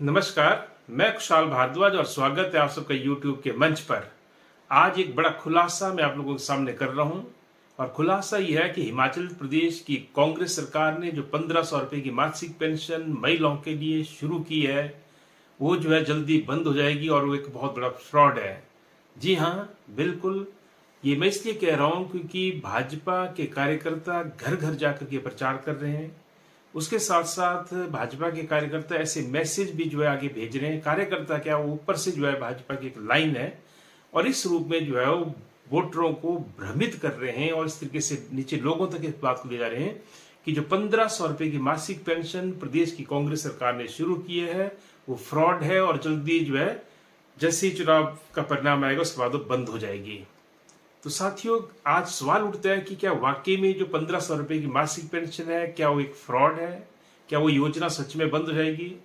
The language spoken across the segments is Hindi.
नमस्कार, मैं कुशाल भारद्वाज और स्वागत है आप सबका YouTube के मंच पर। आज एक बड़ा खुलासा मैं आप लोगों के सामने कर रहा हूं और खुलासा यह है कि हिमाचल प्रदेश की कांग्रेस सरकार ने जो 1500 रुपए की मासिक पेंशन महिलाओं के लिए शुरू की है वो जो है जल्दी बंद हो जाएगी और वो एक बहुत बड़ा फ्रॉड है। जी हाँ, बिल्कुल। ये मैं इसलिए कह रहा हूं क्योंकि भाजपा के कार्यकर्ता घर घर जाकर के प्रचार कर रहे हैं। उसके साथ साथ भाजपा के कार्यकर्ता ऐसे मैसेज भी जो है आगे भेज रहे हैं। कार्यकर्ता क्या, वो ऊपर से जो है भाजपा की एक लाइन है और इस रूप में जो है वो वोटरों को भ्रमित कर रहे हैं और इस तरीके से नीचे लोगों तक इस बात को ले जा रहे हैं कि जो 1500 रुपए की मासिक पेंशन प्रदेश की कांग्रेस सरकार ने शुरू की है वो फ्रॉड है और जल्दी जो है जैसे ही चुनाव का परिणाम आएगा उसके बाद वो बंद हो जाएगी। तो साथियों, आज सवाल उठता है कि क्या वाकई में जो 1500 रुपए की मासिक पेंशन है क्या वो एक फ्रॉड है? क्या वो योजना सच में बंद हो जाएगी?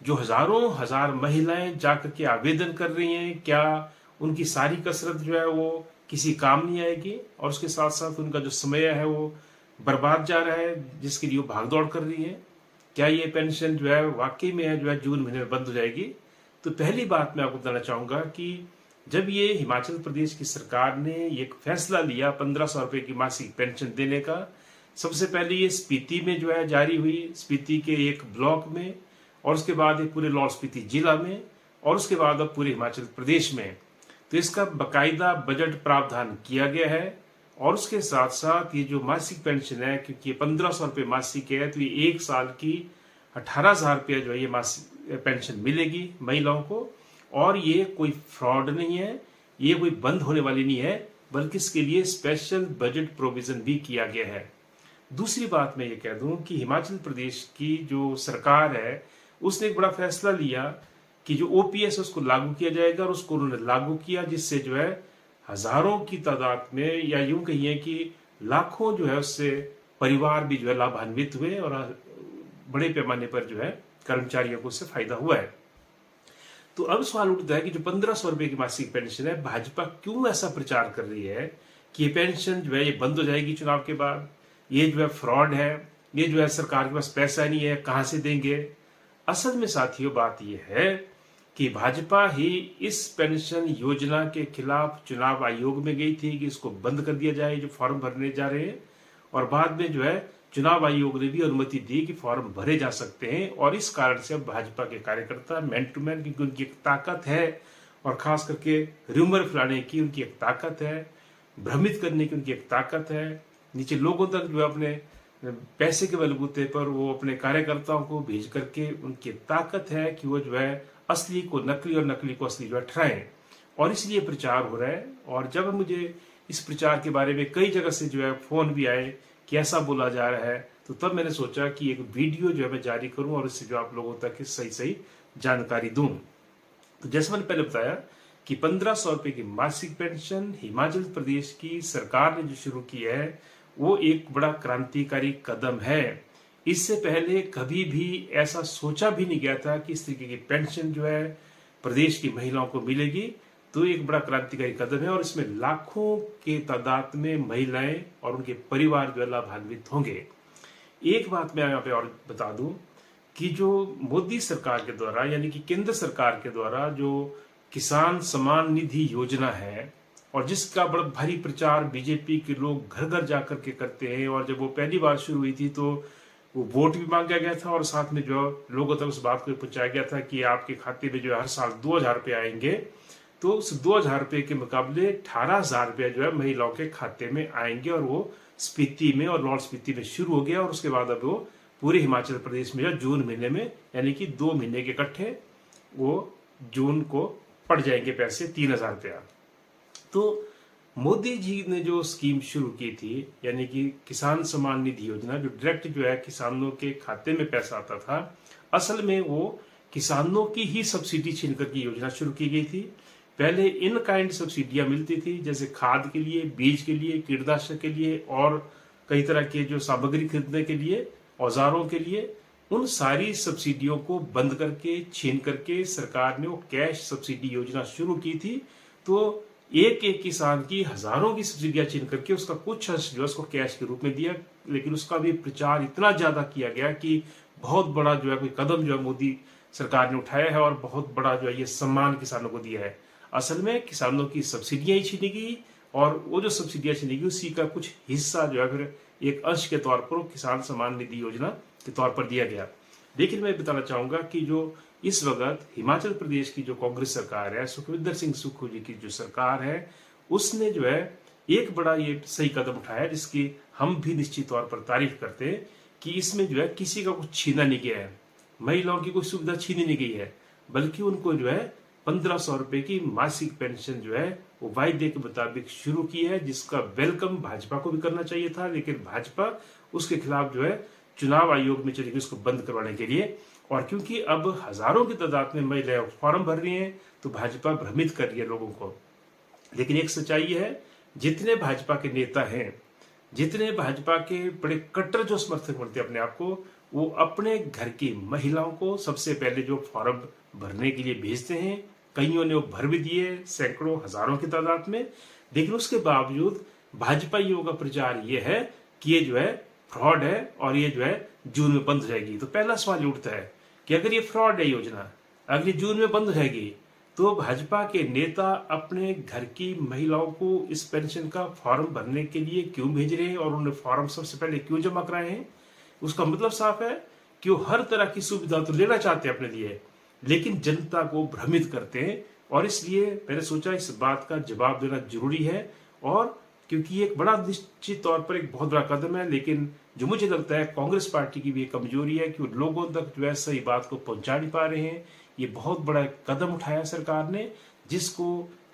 जो हजारों हजार महिलाएं जाकर के आवेदन कर रही हैं, क्या उनकी सारी कसरत जो है वो किसी काम नहीं आएगी? और उसके साथ साथ उनका जो समय है वो बर्बाद जा रहा है जिसके लिए वो भागदौड़ कर रही है। क्या ये पेंशन जो है वाकई में है जो है जून महीने में बंद हो जाएगी? तो पहली बात मैं आपको बताना चाहूंगा कि जब ये हिमाचल प्रदेश की सरकार ने एक फैसला लिया 1500 रुपए की मासिक पेंशन देने का, सबसे पहले ये स्पीति में जो है जारी हुई, स्पीति के एक ब्लॉक में, और उसके बाद ये पूरे लाहौल स्पीति जिला में, और उसके बाद अब पूरे हिमाचल प्रदेश में। तो इसका बकायदा बजट प्रावधान किया गया है और उसके साथ साथ ये जो मासिक पेंशन है, क्योंकि ये 1500 रुपये मासिक है तो ये एक साल की 18,000 रुपया जो है ये मासिक पेंशन मिलेगी महिलाओं को। और ये कोई फ्रॉड नहीं है, ये कोई बंद होने वाली नहीं है, बल्कि इसके लिए स्पेशल बजट प्रोविजन भी किया गया है। दूसरी बात मैं ये कह दूं कि हिमाचल प्रदेश की जो सरकार है उसने एक बड़ा फैसला लिया कि जो ओपीएस उसको लागू किया जाएगा और उसको उन्होंने लागू किया, जिससे जो है हजारों की तादाद में या यूं कहिए कि लाखों जो है उससे परिवार भी जो है लाभान्वित हुए और बड़े पैमाने पर जो है कर्मचारियों को उससे फायदा हुआ है। तो अब सवाल उठता है कि जो 1500 रुपए की मासिक पेंशन है, भाजपा क्यों ऐसा प्रचार कर रही है कि ये पेंशन जो है ये बंद हो जाएगी चुनाव के बाद, ये जो है फ्रॉड है, ये जो है सरकार के पास पैसा नहीं है, कहां से देंगे? असल में साथियों बात यह है कि भाजपा ही इस पेंशन योजना के खिलाफ चुनाव आयोग में गई थी कि इसको बंद कर दिया जाए जो फॉर्म भरने जा रहे हैं, और बाद में जो है चुनाव आयोग ने भी अनुमति दी कि फॉर्म भरे जा सकते हैं। और इस कारण से अब भाजपा के कार्यकर्ता मैन टू मैन, क्योंकि उनकी एक ताकत है और खास करके र्यूमर फैलाने की उनकी एक ताकत है, भ्रमित करने की उनकी एक ताकत है, नीचे लोगों तक जो अपने पैसे के बलबूते पर वो अपने कार्यकर्ताओं को भेज करके उनकी ताकत है कि वो जो है असली को नकली और नकली को असली जो है ठहराएं। और इसलिए प्रचार हो रहा है। और जब मुझे इस प्रचार के बारे में कई जगह से जो है फोन भी आए कि ऐसा बोला जा रहा है, तो तब मैंने सोचा कि एक वीडियो जो है मैं जारी करूं और इससे जो आप लोगों तक सही सही जानकारी दूं। तो जैसे मैंने पहले बताया कि 1500 रुपए की मासिक पेंशन हिमाचल प्रदेश की सरकार ने जो शुरू की है वो एक बड़ा क्रांतिकारी कदम है। इससे पहले कभी भी ऐसा सोचा भी नहीं गया था कि इस तरीके की पेंशन जो है प्रदेश की महिलाओं को मिलेगी। तो एक बड़ा क्रांतिकारी कदम है और इसमें लाखों के तादाद में महिलाएं और उनके परिवार जो है लाभान्वित होंगे। एक बात मैं यहाँ पे और बता दूं कि जो मोदी सरकार के द्वारा यानी कि केंद्र सरकार के द्वारा जो किसान सम्मान निधि योजना है और जिसका बड़ा भारी प्रचार बीजेपी के लोग घर घर जाकर के करते हैं, और जब वो पहली बार शुरू हुई थी तो वो वोट भी मांगा गया था और साथ में जो लोगों तक उस बात को पहुंचाया गया था कि आपके खाते में जो है हर साल 2000 रुपये आएंगे। तो उस 2000 रुपये के मुकाबले 18,000 रुपये जो है महिलाओं के खाते में आएंगे और वो स्पीति में और लाहौल स्पीति में शुरू हो गया। और उसके बाद अब वो पूरे हिमाचल प्रदेश में जो जून महीने में यानी कि 2 महीने के इकट्ठे वो जून को पड़ जाएंगे पैसे 3,000 रुपया। तो मोदी जी ने जो स्कीम शुरू की थी यानी कि किसान सम्मान निधि योजना, जो डायरेक्ट जो है किसानों के खाते में पैसा आता था, असल में वो किसानों की ही सब्सिडी छीन कर की योजना शुरू की गई थी। पहले इन काइंड सब्सिडियां मिलती थी, जैसे खाद के लिए, बीज के लिए, कीटनाशक के लिए और कई तरह के जो सामग्री खरीदने के लिए, औजारों के लिए। उन सारी सब्सिडियों को बंद करके छीन करके सरकार ने वो कैश सब्सिडी योजना शुरू की थी। तो एक एक किसान की हजारों की सब्सिडियां छीन करके उसका कुछ अंश जो है उसको कैश के रूप में दिया। लेकिन उसका भी प्रचार इतना ज्यादा किया गया कि बहुत बड़ा जो है कोई कदम जो है मोदी सरकार ने उठाया है और बहुत बड़ा जो है ये सम्मान किसानों को दिया है। असल में किसानों की सब्सिडियां ही छीनी गई और वो जो सब्सिडियां छीनी गई उसी का कुछ हिस्सा जो है फिर एक अंश के तौर पर किसान सम्मान निधि योजना के तौर पर दिया गया। लेकिन मैं बताना चाहूंगा कि जो इस वक्त हिमाचल प्रदेश की जो कांग्रेस सरकार है, सुखविंदर सिंह सुक्खू जी की जो सरकार है, उसने जो है एक बड़ा ये सही कदम उठाया जिसकी हम भी निश्चित तौर पर तारीफ करते हैं कि इसमें जो है किसी का कुछ छीना नहीं गया है, महिलाओं की कोई सुविधा छीनी नहीं गई है, बल्कि उनको जो है 1500 रुपए की मासिक पेंशन जो है वो वायदे के मुताबिक शुरू की है, जिसका वेलकम भाजपा को भी करना चाहिए था, लेकिन भाजपा उसके खिलाफ जो है चुनाव आयोग में चली गई उसको बंद करवाने के लिए। और क्योंकि अब हजारों की तादाद में महिलाएं फॉर्म भर रही हैं तो भाजपा भ्रमित कर रही है लोगों को। लेकिन एक सच्चाई है, जितने भाजपा के नेता हैं, जितने भाजपा के बड़े कट्टर जो समर्थक बनते हैं अपने आप को, वो अपने घर की महिलाओं को सबसे पहले जो फॉर्म भरने के लिए भेजते हैं, कईयों ने वो भर भी दिए सैकड़ों हजारों की तादाद में। लेकिन उसके बावजूद भाजपाइयों का प्रचार ये है कि ये जो है फ्रॉड है और ये जो है जून में बंद हो जाएगी। तो पहला सवाल ये उठता है कि अगर ये फ्रॉड है योजना, अगर ये जून में बंद हो जाएगी, तो भाजपा के नेता अपने घर की महिलाओं को इस पेंशन का फॉर्म भरने के लिए क्यों भेज रहे हैं और उन्हें फॉर्म सबसे पहले क्यों जमा कराए हैं? उसका मतलब साफ है कि वो हर तरह की सुविधा तो लेना चाहते हैं अपने लिए, लेकिन जनता को भ्रमित करते हैं। और इसलिए मैंने सोचा इस बात का जवाब देना जरूरी है, और क्योंकि ये एक बड़ा निश्चित तौर पर एक बहुत बड़ा कदम है, लेकिन जो मुझे लगता है कांग्रेस पार्टी की भी एक कमजोरी है कि वो लोगों तक जो है सही बात को पहुंचा नहीं पा रहे हैं। ये बहुत बड़ा कदम उठाया सरकार ने, जिसको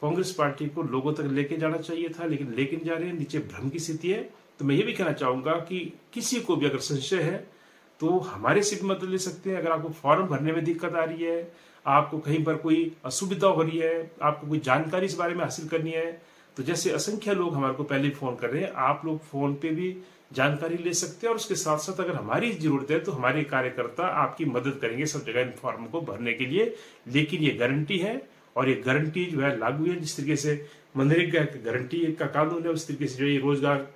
कांग्रेस पार्टी को लोगों तक लेके जाना चाहिए था, लेकिन लेकिन जा रहे हैं, नीचे भ्रम की स्थिति है। तो मैं ये भी कहना चाहूंगा कि किसी को भी अगर संशय है तो हमारे से भी मदद ले सकते हैं। अगर आपको फॉर्म भरने में दिक्कत आ रही है, आपको कहीं पर कोई असुविधा हो रही है, आपको कोई जानकारी इस बारे में हासिल करनी है, तो जैसे असंख्य लोग हमारे को पहले फोन कर रहे हैं, आप लोग फोन पे भी जानकारी ले सकते हैं। और उसके साथ साथ अगर हमारी जरूरत है तो हमारे कार्यकर्ता आपकी मदद करेंगे सब जगह इन फॉर्म को भरने के लिए। लेकिन ये गारंटी है, और ये गारंटी जो है लागू है। जिस तरीके से मनरेगा गारंटी का कानून है, उस तरीके से जो ये रोजगार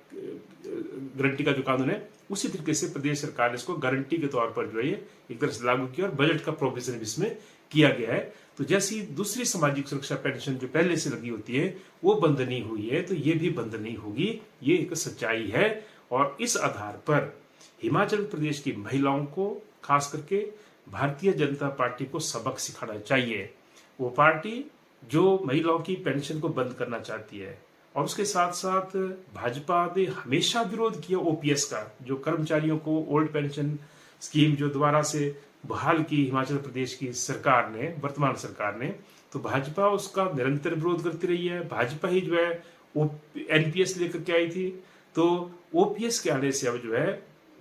गारंटी का जो कानून है, उसी तरीके से प्रदेश सरकार ने इसको गारंटी के तौर पर जो है एक तरह से लागू किया और बजट का प्रोविजन भी इसमें किया गया है। तो जैसी दूसरी सामाजिक सुरक्षा पेंशन जो पहले से लगी होती है वो बंद नहीं हुई है, तो ये भी बंद नहीं होगी। ये एक सच्चाई है, और इस आधार पर हिमाचल प्रदेश की महिलाओं को, खास करके भारतीय जनता पार्टी को सबक सिखाना चाहिए। वो पार्टी जो महिलाओं की पेंशन को बंद करना चाहती है, और उसके साथ साथ भाजपा ने हमेशा विरोध किया ओपीएस का, जो कर्मचारियों को ओल्ड पेंशन स्कीम जो दोबारा से बहाल की हिमाचल प्रदेश की सरकार ने, वर्तमान सरकार ने, तो भाजपा उसका निरंतर विरोध करती रही है। भाजपा ही जो है एनपीएस लेकर के आई थी, तो ओपीएस के आने से अब जो है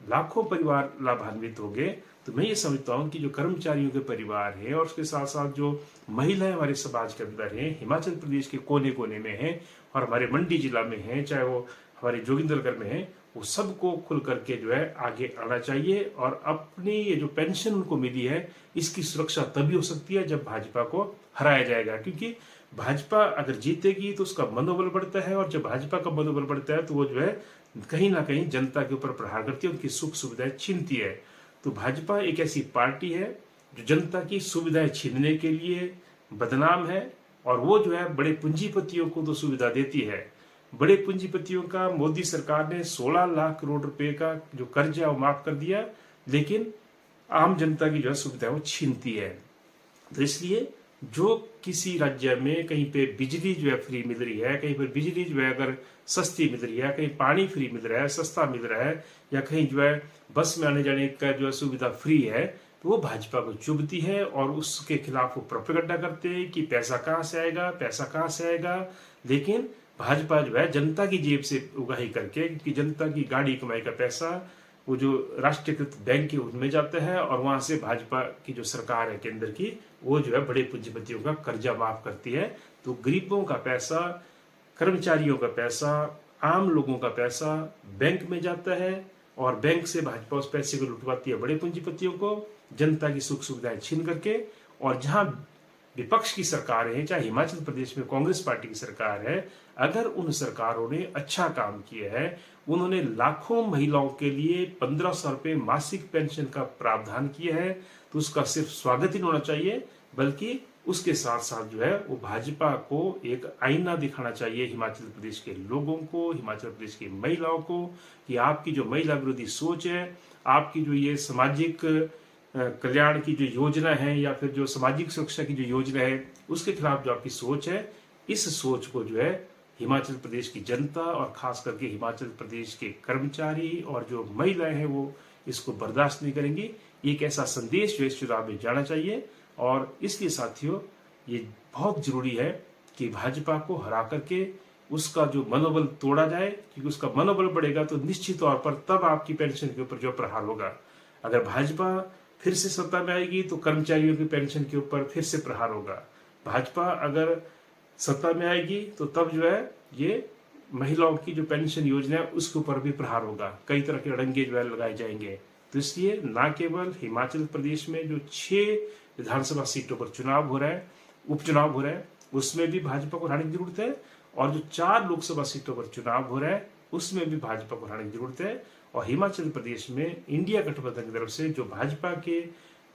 लाखों परिवार लाभान्वित हो गए। तो मैं ये समझता हूँ कि जो कर्मचारियों के परिवार हैं और उसके साथ साथ जो महिलाएं हमारे समाज के अंदर हैं, हिमाचल प्रदेश के कोने कोने में हैं और हमारे मंडी जिला में हैं, चाहे वो हमारे जोगिंदरगढ़ में हैं, वो सबको खुल करके जो है आगे आना चाहिए। और अपनी ये जो पेंशन उनको मिली है, इसकी सुरक्षा तभी हो सकती है जब भाजपा को हराया जाएगा। क्योंकि भाजपा अगर जीतेगी तो उसका मनोबल बढ़ता है, और जब भाजपा का मनोबल बढ़ता है तो वो जो है कहीं ना कहीं जनता के ऊपर प्रहार करती है, उनकी सुख सुविधाएं छीनती है। तो भाजपा एक ऐसी पार्टी है जो जनता की सुविधाएं छीनने के लिए बदनाम है, और वो जो है बड़े पूंजीपतियों को तो सुविधा देती है। बड़े पूंजीपतियों का मोदी सरकार ने 16 लाख करोड़ रुपए का जो कर्जा वो माफ कर दिया, लेकिन आम जनता की जो है सुविधा वो छीनती है। तो इसलिए जो किसी राज्य में कहीं पे बिजली जो है फ्री मिल रही है, कहीं पर बिजली जो है अगर सस्ती मिल रही है, कहीं पानी फ्री मिल रहा है, सस्ता मिल रहा है, या कहीं जो है बस में आने जाने का जो है सुविधा फ्री है, तो वो भाजपा को चुभती है और उसके खिलाफ वो प्रोपेगेंडा करते हैं कि पैसा कहाँ से आएगा, पैसा कहाँ से आएगा। लेकिन भाजपा जो है जनता की जेब से उगाही करके, क्योंकि जनता की गाड़ी कमाई का पैसा वो जो राष्ट्रीयकृत बैंक के उनमें जाता है, और वहां से भाजपा की जो सरकार है केंद्र की, वो जो है बड़े पूंजीपतियों का कर्जा माफ करती है। तो गरीबों का पैसा, कर्मचारियों का पैसा, आम लोगों का पैसा बैंक में जाता है, और बैंक से भाजपा उस पैसे को लुटवाती है बड़े पूंजीपतियों को, जनता की सुख सुविधाएं छीन करके। और जहां विपक्ष की सरकारें हैं, चाहे हिमाचल प्रदेश में कांग्रेस पार्टी की सरकार है, अगर उन सरकारों ने अच्छा काम किया है, उन्होंने लाखों महिलाओं के लिए 1500 रुपये मासिक पेंशन का प्रावधान किया है, तो उसका सिर्फ स्वागत ही होना चाहिए, बल्कि उसके साथ साथ जो है वो भाजपा को एक आईना दिखाना चाहिए हिमाचल प्रदेश के लोगों को, हिमाचल प्रदेश की महिलाओं को, कि आपकी जो महिला विरोधी सोच है, आपकी जो ये सामाजिक कल्याण की जो योजना है या फिर जो सामाजिक सुरक्षा की जो योजना है, उसके खिलाफ जो आपकी सोच है, इस सोच को जो है हिमाचल प्रदेश की जनता और खास करके हिमाचल प्रदेश के कर्मचारी और जो महिलाएं हैं वो इसको बर्दाश्त नहीं करेंगी। एक ऐसा संदेश जो इस चुनाव में जाना चाहिए, और इसलिए साथियों ये बहुत जरूरी है कि भाजपा को हरा करके उसका जो मनोबल तोड़ा जाए, क्योंकि उसका मनोबल बढ़ेगा तो निश्चित तौर पर तब आपकी पेंशन के ऊपर जो प्रहार होगा। अगर भाजपा फिर से सत्ता में आएगी तो कर्मचारियों की पेंशन के ऊपर फिर से प्रहार होगा। भाजपा अगर सत्ता में आएगी तो तब जो है ये महिलाओं की जो पेंशन योजना है उसके ऊपर भी प्रहार होगा, कई तरह के अड़ंगे जो है लगाए जाएंगे। तो इसलिए न केवल हिमाचल प्रदेश में जो 6 विधानसभा सीटों पर चुनाव हो रहा है, उपचुनाव हो रहा है, उसमें भी भाजपा को हराने की जरूरत है, और जो 4 लोकसभा सीटों पर चुनाव हो रहा है उसमें भी भाजपा को हराने की जरूरत है। और हिमाचल प्रदेश में इंडिया गठबंधन की तरफ से जो भाजपा के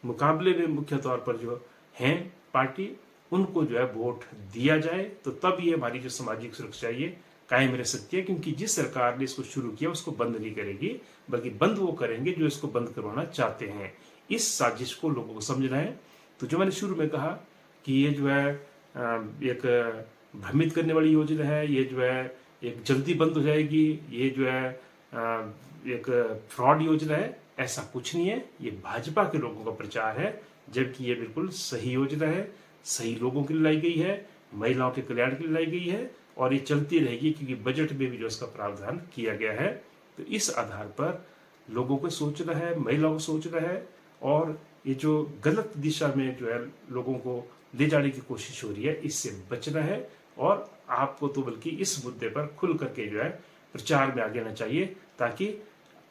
मुकाबले में मुख्य तौर पर जो हैं पार्टी, उनको जो है वोट दिया जाए, तो तब ये हमारी जो सामाजिक सुरक्षा ये कायम रह सकती है। क्योंकि जिस सरकार ने इसको शुरू किया उसको बंद नहीं करेगी, बल्कि बंद वो करेंगे जो इसको बंद करवाना चाहते हैं। इस साजिश को लोगों को समझना है। तो जो मैंने शुरू में कहा कि ये जो है एक भ्रमित करने वाली योजना है, ये जो है एक जल्दी बंद हो जाएगी, ये जो है एक फ्रॉड योजना है, ऐसा कुछ नहीं है। ये भाजपा के लोगों का प्रचार है, जबकि ये बिल्कुल सही योजना है, सही लोगों के लिए लाई गई है, महिलाओं के कल्याण के लिए लाई गई है, और ये चलती रहेगी क्योंकि बजट में भी जो इसका प्रावधान किया गया है। तो इस आधार पर लोगों को सोचना है, महिलाओं को सोचना है, और ये जो गलत दिशा में जो है लोगों को ले जाने की कोशिश हो रही है, इससे बचना है। और आपको तो बल्कि इस मुद्दे पर खुल करके जो है प्रचार में आगे आना चाहिए, ताकि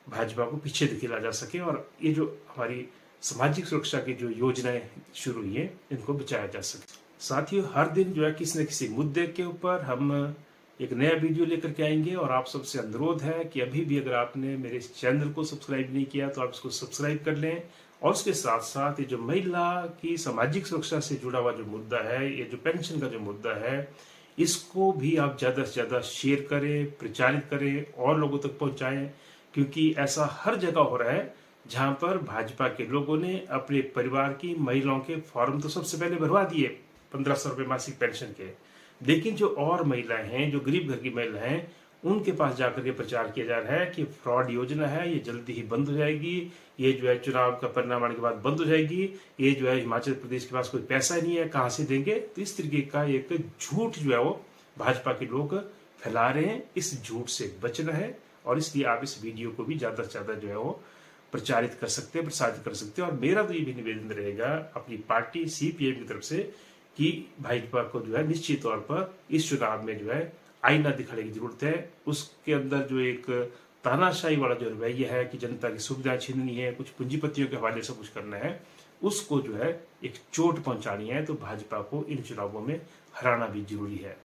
भाजपा को पीछे धकेला जा सके और ये जो हमारी सामाजिक सुरक्षा की जो योजनाएं शुरू हुई है इनको बचाया जा सके। साथियों, हर दिन जो है किसी न किसी मुद्दे के ऊपर हम एक नया वीडियो लेकर के आएंगे, और आप सबसे अनुरोध है कि अभी भी अगर आपने मेरे इस चैनल को सब्सक्राइब नहीं किया तो आप इसको सब्सक्राइब कर लें। और उसके साथ साथ ये जो महिला की सामाजिक सुरक्षा से जुड़ा हुआ जो मुद्दा है, ये जो पेंशन का जो मुद्दा है, इसको भी आप ज़्यादा से ज़्यादा शेयर करें, प्रचारित करें और लोगों तक पहुंचाएं, क्योंकि ऐसा हर जगह हो रहा है जहां पर भाजपा के लोगों ने अपने परिवार की महिलाओं के फॉर्म तो सबसे पहले भरवा दिए 1500 रुपये मासिक पेंशन के, लेकिन जो और महिलाएं हैं, जो गरीब घर की महिलाएं हैं, उनके पास जाकर के प्रचार किया जा रहा है कि फ्रॉड योजना है, ये जल्दी ही बंद हो जाएगी, ये जो है चुनाव का परिणाम आने के बाद बंद हो जाएगी, ये जो है हिमाचल प्रदेश के पास कोई पैसा नहीं है, कहाँ से देंगे। तो इस तरीके का एक झूठ जो है वो भाजपा के लोग फैला रहे हैं। इस झूठ से बचना है, और इसलिए आप इस वीडियो को भी ज़्यादा से ज़्यादा जो है वो प्रचारित कर सकते हैं, प्रसारित कर सकते हैं। और मेरा तो ये भी निवेदन रहेगा अपनी पार्टी CPM की तरफ से कि भाजपा को जो है निश्चित तौर पर इस चुनाव में जो है आईना दिखाने की जरूरत है। उसके अंदर जो एक तानाशाही वाला जो रवैया है कि जनता की सुविधा छीननी है, कुछ पूंजीपतियों के हवाले से कुछ करना है, उसको जो है एक चोट पहुंचानी है, तो भाजपा को इन चुनावों में हराना भी जरूरी है।